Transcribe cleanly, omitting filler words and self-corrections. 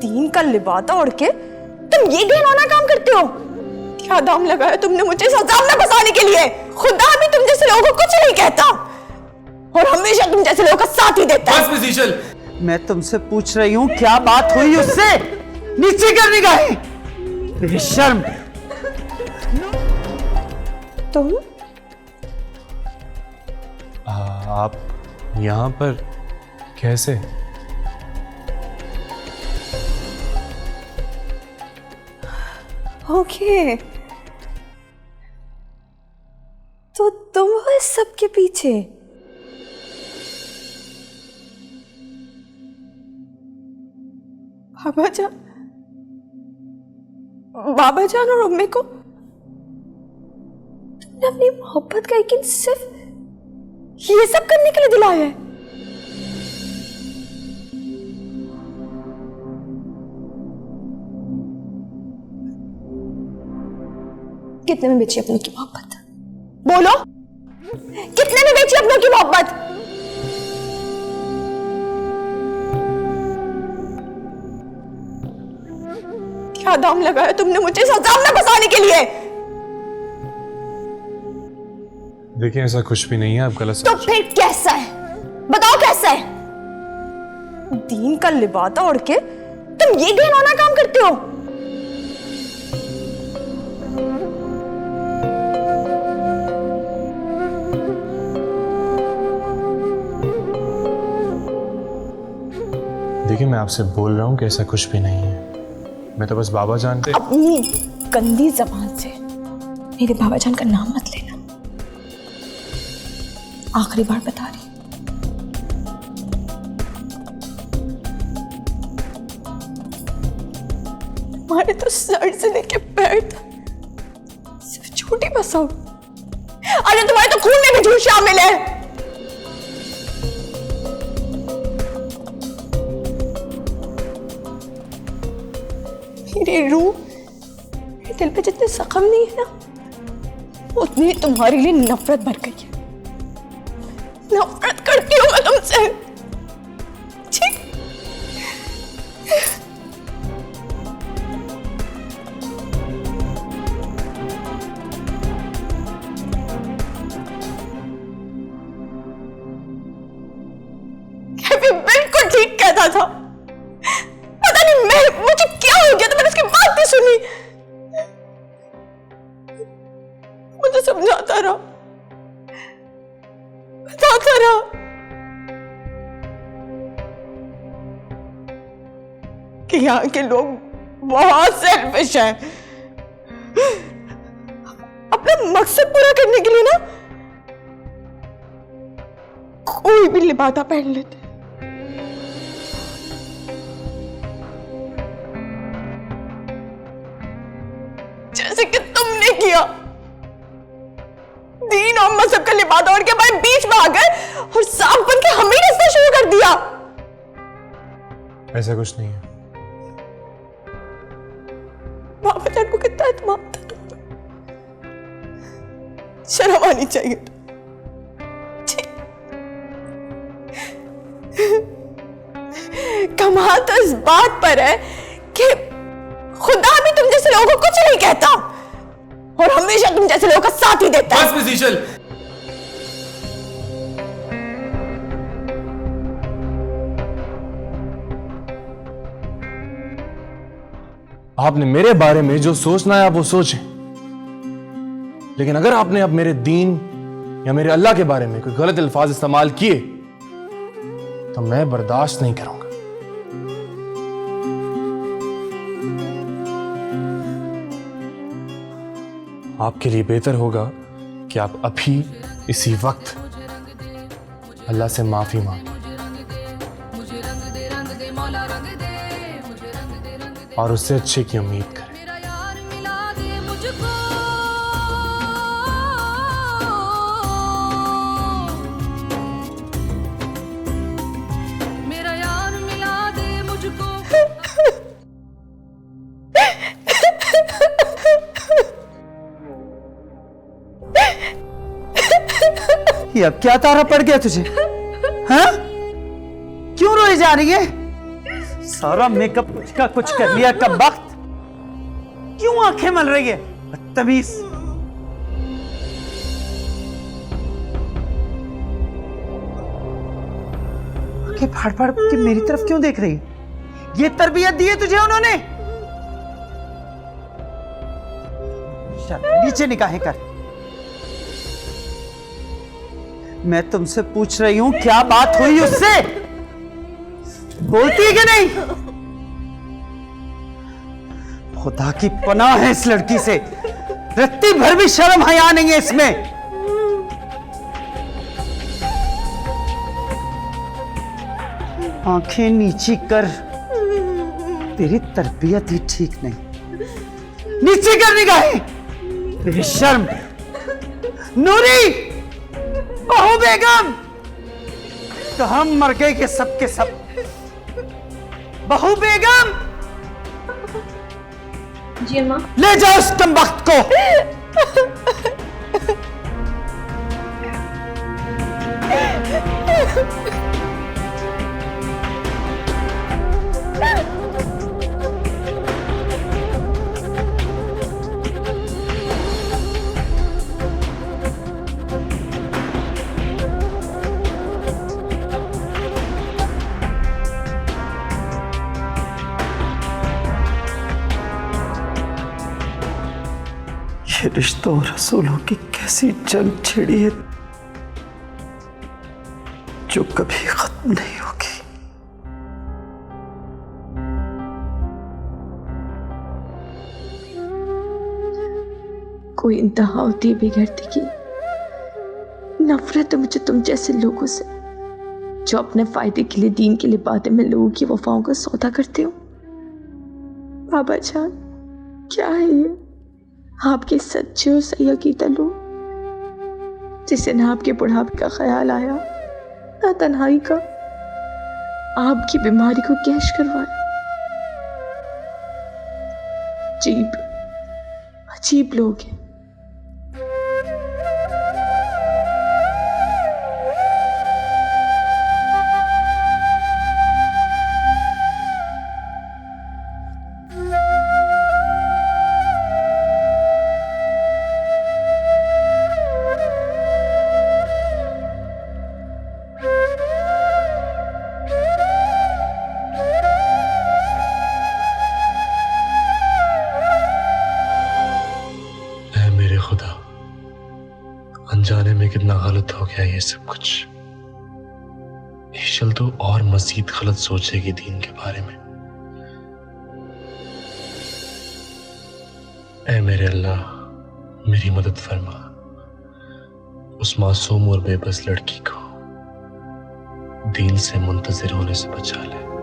दीन का लिबादा ओढ़ के तुम ये घिनौना काम करते हो। क्या दाम लगाया तुमने मुझे इस अजाब में फंसाने के लिए। खुदा भी तुम जैसे लोगों को कुछ नहीं कहता और हमेशा तुम जैसे लोगों का साथ ही देता है। बस शीशल, मैं तुमसे पूछ रही हूँ क्या बात हुई उससे? नीचे कर निगाहें, बेशर्म। तुम आप यहाँ पर कैसे? ओके, तो तुम हो इस सब के पीछे। बाबा जान और अम्मी को तुमने अपनी मोहब्बत का यकीन सिर्फ ये सब करने के लिए दिलाया है। कितने में बेची अपनों की मोहब्बत? बोलो, कितने में बेची अपनों की मोहब्बत? क्या दाम लगाया तुमने मुझे इस अजाब में फंसाने के लिए। देखिए ऐसा कुछ भी नहीं है, आप गलत तो फिर कैसा है? बताओ कैसा है? दीन का लिबादा ओढ़ के तुम ये घिनौना काम करते हो। देखिए मैं आपसे बोल रहा हूँ कि ऐसा कुछ भी नहीं है। मैं तो बस बाबा जान पे अपनी गंदी जबान से मेरे बाबा जान का नाम मत लेना। आखिरी बार बता रही। हमारे तो सर से लेके पैर तक सिर्फ छोटी बसाओ। अरे तुम्हारे तो खून में भी झूठ शामिल है। मेरी रूह, मेरे दिल पे जितने जख्म नहीं है ना, उतनी तुम्हारे लिए नफरत भर गई है। नफरत करती हूँ मैं तुमसे। ठीक? कैफी बिल्कुल ठीक कहता था। पता नहीं मुझे क्या हो गया तो मैंने उसकी बात नहीं सुनी। मुझे समझाता रहा, बताता रहा। कि यहाँ के लोग बहुत सेल्फिश हैं। अपना मकसद पूरा करने के लिए ना कोई भी लिबादा पहन लेते। जैसे कि तुमने किया। दीन और मजहब का लिबादा ओढ़ के हमारे बीच में आ गए और सांप बन के हमें रिश्ता शुरू कर दिया। ऐसा कुछ नहीं है। बाबा जान को कितना एतमाद था तुम पर। शर्म आनी चाहिए। कमाल तो इस बात पर है कि खुदा भी तुम जैसे लोगों को कुछ नहीं कहता और हमेशा तुम जैसे लोगों का साथ ही देता है। बस शीशल, आपने मेरे बारे में जो सोचना है आप वो सोचें, लेकिन अगर आपने अब मेरे दीन या मेरे अल्लाह के बारे में कोई गलत अल्फाज इस्तेमाल किए तो मैं बर्दाश्त नहीं करूंगा। आपके लिए बेहतर होगा कि आप अभी इसी वक्त अल्लाह से माफी मांगें और उससे अच्छे की उम्मीद करें। ये अब क्या तारा पड़ गया तुझे? हाँ? क्यों रोई जा रही है? सारा मेकअप का कुछ कर लिया कब वक्त, क्यों आंखें मल रही है बदतमीज। आंखें फाड़ फाड़ के मेरी तरफ क्यों देख रही है? ये तरबियत दी है तुझे उन्होंने? चल नीचे निकाहें कर। मैं तुमसे पूछ रही हूं क्या बात हुई उससे, बोलती है कि नहीं? खुदा की पनाह है इस लड़की से, रत्ती भर भी शर्म हया नहीं है इसमें। आंखें नीची कर, तेरी तरबियत ही ठीक नहीं। नीचे कर निगाहें बेशर्म। नूरी, बहू बेगम, तो हम मर गए के सब के सब। बहू बेगम, जी माँ। ले जाओ उस कमबख्त को। ये रिश्तों और रसूलों की कैसी जंग छिड़ी है जो कभी खत्म नहीं होगी। कोई इंतहा होती है बेगैरती की। नफरत है मुझे तुम जैसे लोगों से जो अपने फायदे के लिए, दीन के लिए बातें में लोगों की वफाओं का सौदा करते हो। बाबा जान, क्या है ये? आपके सच्चे और सही अकीदा लोग जिसे ना आपके बुढ़ापे का ख्याल आया, ना तन्हाई का, आपकी बीमारी को कैश करवाया। अजीब अजीब लोग हैं। खुदा, अनजाने में कितना गलत हो गया ये सब कुछ। ईशल तो और मजीद गलत सोचेगी दीन के बारे में। ऐ मेरे अल्लाह, मेरी मदद फरमा, उस मासूम और बेबस लड़की को दीन से मुंतजिर होने से बचा ले।